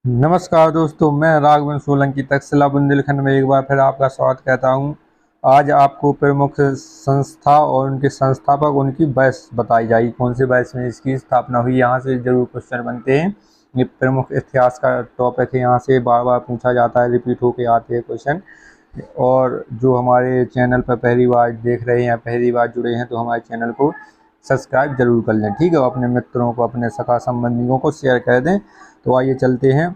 नमस्कार दोस्तों, मैं राघवन सोलंकी तक्षशिला बुंदेलखंड में एक बार फिर आपका स्वागत करता हूं। आज आपको प्रमुख संस्था और उनके संस्थापक उनकी बैच बताई जाएगी, कौन सी बैच में इसकी स्थापना हुई। यहाँ से जरूर क्वेश्चन बनते हैं। ये प्रमुख इतिहास का टॉपिक है, यहाँ से बार बार पूछा जाता है, रिपीट होके आते हैं क्वेश्चन। और जो हमारे चैनल पर पहली बार देख रहे हैं या पहली बार जुड़े हैं तो हमारे चैनल को सब्सक्राइब जरूर कर लें, ठीक है। अपने मित्रों को, अपने सखा संबंधियों को शेयर कर दें। तो आइए चलते हैं।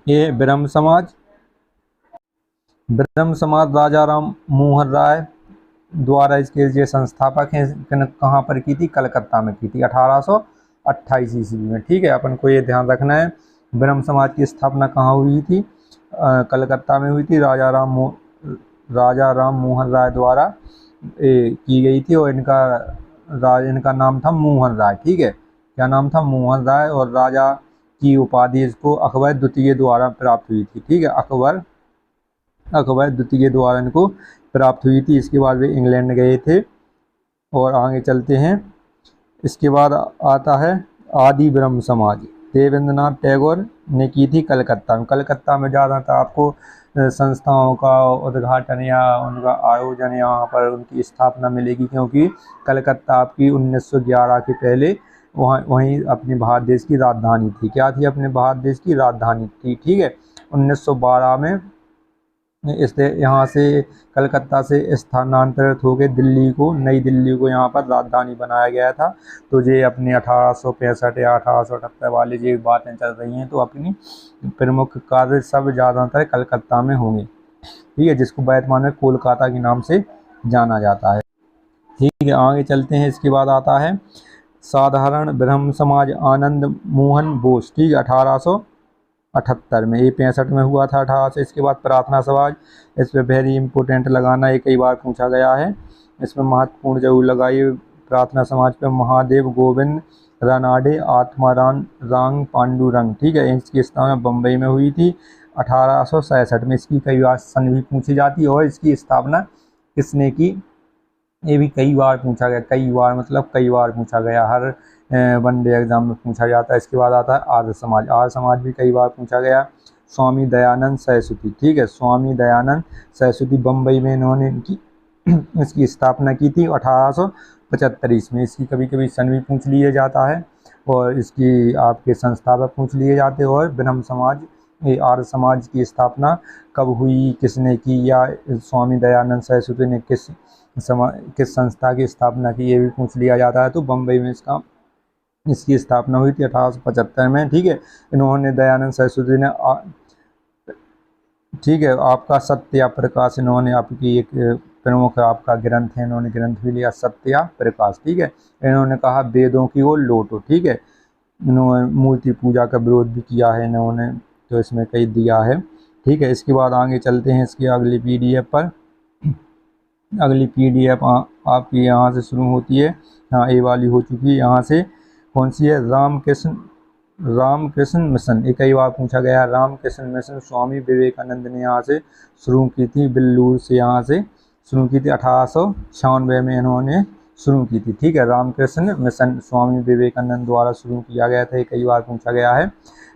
ये ब्रह्म समाज राजा राम मोहन राय द्वारा इसके जो संस्थापक हैं, कहाँ पर की थी? कलकत्ता में की थी 1828 ईस्वी में, ठीक है। अपन को ये ध्यान रखना है, ब्रह्म समाज की स्थापना कहाँ हुई थी? कलकत्ता में हुई थी। राजा राम मोहन राय द्वारा की गई थी। और इनका नाम था मोहन राय, ठीक है। क्या नाम था? मोहन राय। और राजा की उपाधि इसको अकबर द्वितीय द्वारा प्राप्त हुई थी, ठीक है। अकबर द्वितीय द्वारा इनको प्राप्त हुई थी। इसके बाद वे इंग्लैंड गए थे। और आगे चलते हैं। इसके बाद आता है आदि ब्रह्म समाज। देवेंद्रनाथ टैगोर ने की थी कलकत्ता में। कलकत्ता में ज़्यादातर आपको संस्थाओं का उद्घाटन या उनका आयोजन, यहाँ पर उनकी स्थापना मिलेगी, क्योंकि कलकत्ता आपकी 1911 के पहले वहीं अपने भारत देश की राजधानी थी। क्या थी? अपने भारत देश की राजधानी थी, ठीक है। 1912 में इससे यहाँ से कलकत्ता से स्थानांतरित हो गए नई दिल्ली को यहाँ पर राजधानी बनाया गया था। तो ये अपने 1865 या 1878 वाली जो बातें चल रही हैं, तो अपनी प्रमुख कार्य सब ज़्यादातर कलकत्ता में होंगे, ठीक है, जिसको वर्तमान में कोलकाता के नाम से जाना जाता है, ठीक है। आगे चलते हैं। इसके बाद आता है साधारण ब्रह्म समाज आनंद मोहन बोस, ठीक है, 1878 में। ये 65 में हुआ था 18 से। इसके बाद प्रार्थना समाज, इस पर वेरी इंपॉर्टेंट लगाना, ये कई बार पूछा गया है, इसमें महत्वपूर्ण जरूर लगाइए। प्रार्थना समाज पे महादेव गोविंद रानाडे आत्माराम रांग पांडुरंग, ठीक है। इसकी स्थापना बम्बई में हुई थी 1866 में। इसकी कई बार सन भी पूछी जाती है। और इसकी स्थापना किसने की, ये भी कई बार पूछा गया। कई बार मतलब कई बार पूछा गया, हर वनडे एग्जाम में पूछा जाता है। इसके बाद आता है आर्य समाज। आर्य समाज भी कई बार पूछा गया। स्वामी दयानंद सरस्वती, ठीक है, स्वामी दयानंद सरस्वती, बम्बई में इन्होंने इसकी स्थापना की थी 1875 में। इसकी कभी कभी सन भी पूछ लिया जाता है, और इसकी आपके संस्थापक पूछ लिए जाते हैं। और ब्रह्म समाज, ये आर्य समाज की स्थापना कब हुई, किसने की, या स्वामी दयानंद सरस्वती ने किस संस्था की स्थापना की, ये भी पूछ लिया जाता है। तो बम्बई में इसकी स्थापना हुई थी 1875 में, ठीक है। इन्होंने दयानंद सरस्वती ने ठीक है, आपका सत्या प्रकाश, इन्होंने आपकी एक प्रमुख आपका ग्रंथ है, इन्होंने ग्रंथ भी लिया सत्या प्रकाश, ठीक है। इन्होंने कहा वेदों की ओर लौटो, ठीक है। इन्होंने मूर्ति पूजा का विरोध भी किया है इन्होंने, तो इसमें कई दिया है, ठीक है। इसके बाद आगे चलते हैं इसकी अगली पीडीएफ पर। अगली पीडीएफ आपकी यहाँ से शुरू होती है। हाँ, ये वाली हो चुकी है। यहाँ से कौन सी है? रामकृष्ण मिशन, ये कई बार पूछा गया है। रामकृष्ण मिशन स्वामी विवेकानंद ने यहाँ से शुरू की थी, बिल्लूर से यहाँ से शुरू की थी। 1896 में इन्होंने शुरू की थी, ठीक है। रामकृष्ण मिशन स्वामी विवेकानंद द्वारा शुरू किया गया था, ये कई बार पूछा गया है।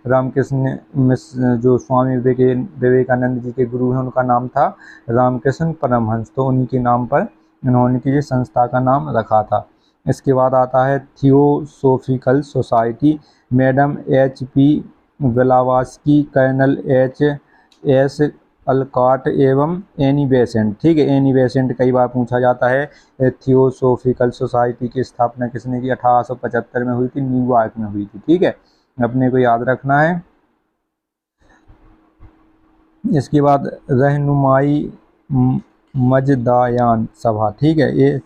रामकृष्ण मिशन, जो स्वामी विवेकानंद जी के गुरु हैं, उनका नाम था रामकृष्ण परमहंस, तो उन्हीं के नाम पर इन्होंने की संस्था का नाम रखा था। इसके बाद आता है theosophical society. Madam H.P. Blavatsky, colonel H.S. Olcott एवं एनी बेसेंट, ठीक है। एनी बेसेंट कई बार पूछा जाता है। थियोसोफिकल सोसाइटी की स्थापना किसने की? 1875 में हुई थी, न्यूयॉर्क में हुई थी, ठीक है। अपने को याद रखना है। इसके बाद रहनुमाई मजदायान सभा, ठीक है। ये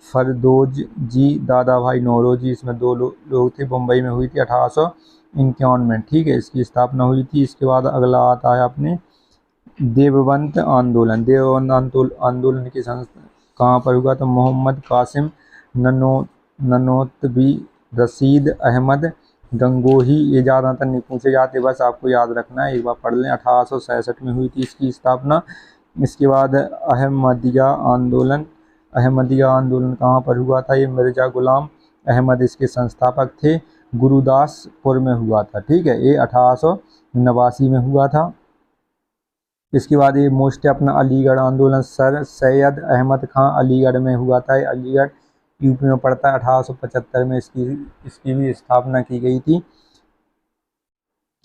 फरदोज जी दादा भाई नौरोजी, इसमें दो लोग थे, बम्बई में हुई थी 1851 में, ठीक है। इसकी स्थापना हुई थी। इसके बाद अगला आता है अपने देवबंद आंदोलन। आंदोलन की संस्था कहाँ पर हुआ? तो मोहम्मद कासिम ननोतबी, रशीद अहमद गंगोही, ये ज़्यादातर नहीं पूछे जाते, बस आपको याद रखना है, एक बार पढ़ लें। 1866 में हुई थी इसकी स्थापना। इसके बाद अहमदिया आंदोलन कहाँ पर हुआ था? ये मिर्ज़ा गुलाम अहमद इसके संस्थापक थे। गुरुदासपुर में हुआ था। ठीक है, ये 1889 में हुआ था। इसके बाद ये मोस्ट है अपना अलीगढ़ आंदोलन, सर सैयद अहमद खां अलीगढ़ में हुआ था। अलीगढ़ यूपी में पड़ता है। 1875 में इसकी भी स्थापना की गई थी।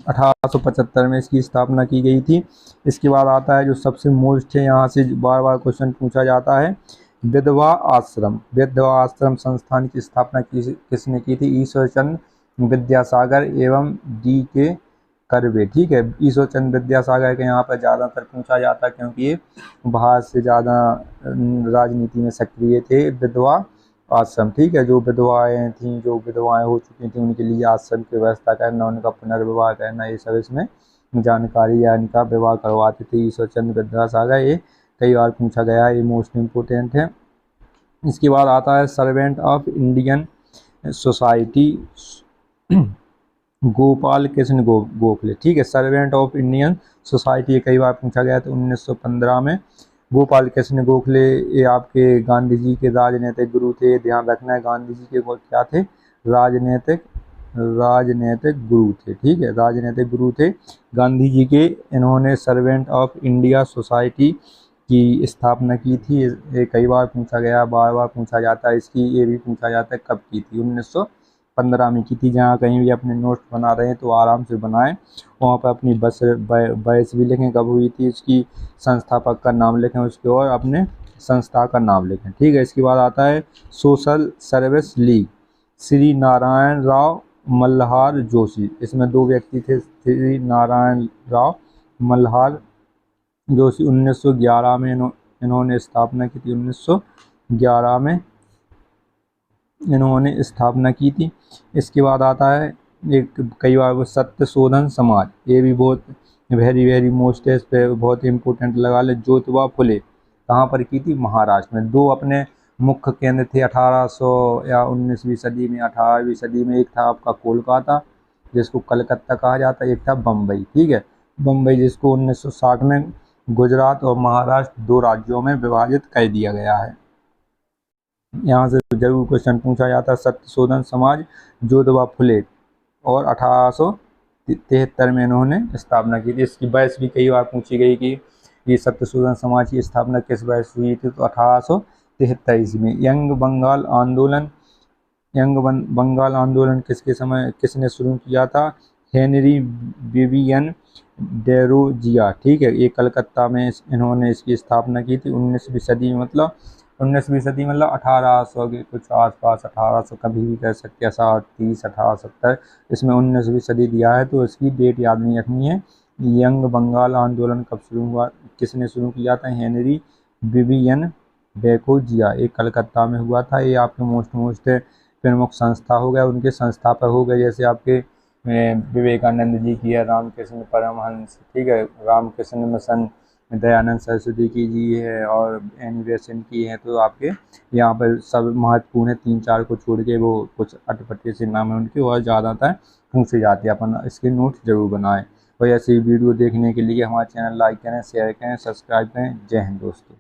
1875 में इसकी स्थापना की गई थी। इसके बाद आता है जो सबसे मोस्ट है, यहाँ से बार बार क्वेश्चन पूछा जाता है, विधवा आश्रम। विधवा आश्रम संस्थान की स्थापना किसने की थी? ईश्वरचंद्र विद्यासागर एवं D.K. कर्वे। ठीक है, ईश्वरचंद्र विद्यासागर के यहाँ पर ज़्यादातर पूछा जाता है क्योंकि ये बाहर से ज़्यादा राजनीति में सक्रिय थे। विधवा आश्रम, ठीक है, जो विधवाएं थीं, जो विधवाएं हो चुकी थी, उनके लिए आश्रम की व्यवस्था करना, उनका पुनर्विवाह करना, ये सब इसमें जानकारी या इनका विवाह करवाते थे ईश्वरचंद्र विद्यासागर। ये कई बार पूछा गया है, ये मोस्ट इम्पोर्टेंट है। इसके बाद आता है servant of Indian society, Gopal Krishna Gokhale. ठीक है, सर्वेंट ऑफ इंडियन सोसाइटी, कई बार पूछा गया। तो 1915 में गोपाल कृष्ण गोखले ये आपके गांधी जी के राजनीतिक गुरु थे। ध्यान रखना है, गांधी जी के क्या थे? राजनीतिक गुरु थे। ठीक है, राजनीतिक गुरु थे गांधी जी के। इन्होंने सर्वेंट ऑफ इंडिया सोसाइटी की स्थापना की थी। ये कई बार पूछा गया, बार बार पूछा जाता है। इसकी ये भी पूछा जाता है कब की थी? 1915 में की थी। जहाँ कहीं भी अपने नोट्स बना रहे हैं तो आराम से बनाएं, वहाँ पर अपनी बयस भी लिखें, कब हुई थी, उसकी संस्थापक का नाम लिखें उसके, और अपने संस्था का नाम लिखें। ठीक है, इसके बाद आता है social service league, Shri Narayan Rao Malhar Joshi. इसमें दो व्यक्ति थे, श्री नारायण राव मल्हार जोशी। 1911 में इन्होंने स्थापना की थी। 1911 में इन्होंने स्थापना की थी। इसके बाद आता है एक कई बार वो सत्य शोधन समाज, ये भी बहुत वेरी मोस्ट है, इस पर बहुत इंपॉर्टेंट लगा ले। ज्योतिबा फुले कहाँ पर की थी? महाराष्ट्र में। दो अपने मुख्य केंद्र थे 1800 या 19वीं सदी में, 18वीं सदी में। एक था आपका कोलकाता, जिसको कलकत्ता कहा जाता है, एक था बम्बई। ठीक है, बम्बई जिसको 1960 में गुजरात और महाराष्ट्र दो राज्यों में विभाजित कर दिया गया है। यहाँ से जरूर क्वेश्चन पूछा जाता है। सत्य शोधन समाज ज्योतिबा फुले, और 1873 में इन्होंने स्थापना की थी। इसकी बहस भी कई बार पूछी गई कि ये सत्य शोधन समाज की स्थापना किस वर्ष हुई थी? तो 1873 ईस्वी में। यंग बंगाल आंदोलन किसने शुरू किया था? Henry Vivian Derozio. ठीक है, ये कलकत्ता में इन्होंने इसकी स्थापना की थी 19वीं सदी में। मतलब 19वीं सदी मतलब 1800 के कुछ आसपास, 1800 कभी भी कह सकते हैं, 1830 1870, इसमें 19वीं सदी दिया है तो इसकी डेट याद नहीं रखनी है। यंग बंगाल आंदोलन कब शुरू हुआ, किसने शुरू किया था? हेनरी विवियन डेरोजिया, ये कलकत्ता में हुआ था। ये आपके मोस्ट प्रमुख संस्था हो गए, उनके संस्थापक हो गए, जैसे आपके विवेकानंद जी की है, रामकृष्ण परमहंस, ठीक है, रामकृष्ण मिशन, दयानंद सरस्वती की जी है, और एनी बेसेंट की है। तो आपके यहाँ पर सब महत्वपूर्ण है, 3-4 को छोड़ के, वो कुछ अटपटे से नाम है उनके, और ज़्यादातर पूछे जाते हैं। अपन इसके नोट्स जरूर बनाएं। और ऐसी वीडियो देखने के लिए हमारे चैनल लाइक करें, शेयर करें, सब्सक्राइब करें। जय हिंद दोस्तों।